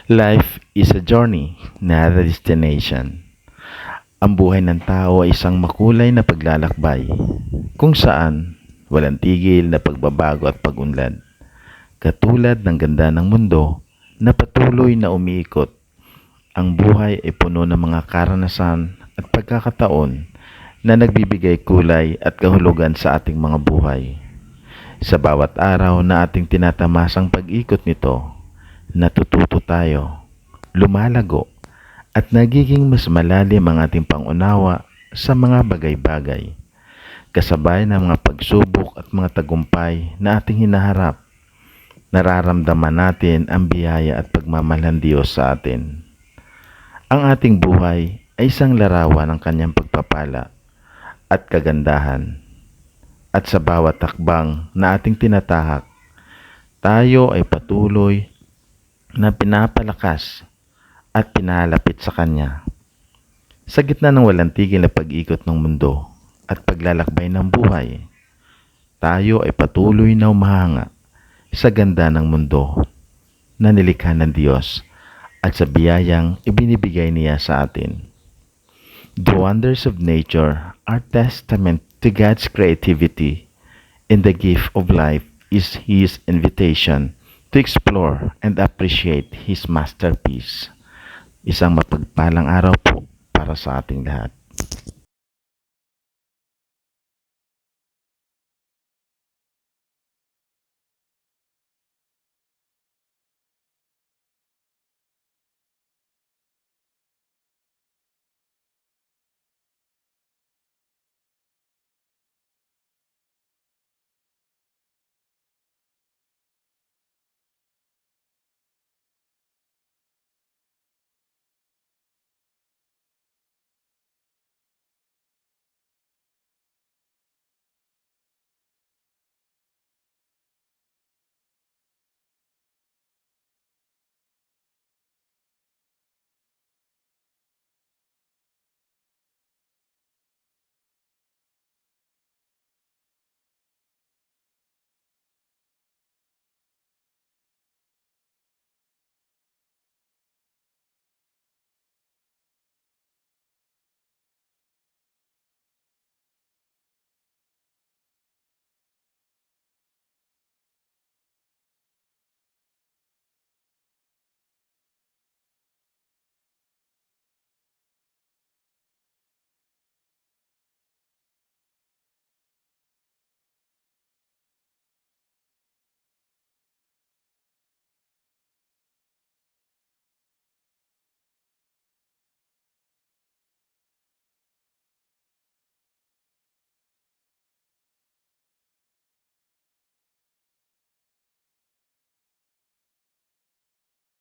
Life is a journey, not a destination. Ang buhay ng tao ay isang makulay na paglalakbay, kung saan walang tigil na pagbabago at pag-unlad. Katulad ng ganda ng mundo na patuloy na umiikot, ang buhay ay puno ng mga karanasan at pagkakataon na nagbibigay kulay at kahulugan sa ating mga buhay. Sa bawat araw na ating tinatamasang pag-ikot nito, natututo tayo, lumalago, at nagiging mas malalim ang ating pangunawa sa mga bagay-bagay. Kasabay ng mga pagsubok at mga tagumpay na ating hinaharap, nararamdaman natin ang biyaya at pagmamahal ng Diyos sa atin. Ang ating buhay ay isang larawan ng kanyang pagpapala at kagandahan. At sa bawat takbang na ating tinatahak, tayo ay patuloy na pinapalakas at pinalapit sa Kanya. Sa gitna ng walang tigil na pag-ikot ng mundo at paglalakbay ng buhay, tayo ay patuloy na umahanga sa ganda ng mundo na nilikha ng Diyos at sa biyayang ibinibigay niya sa atin. The wonders of nature are testament to God's creativity, and the gift of life is His invitation to explore and appreciate His masterpiece. Isang mapagpalang araw po para sa ating lahat.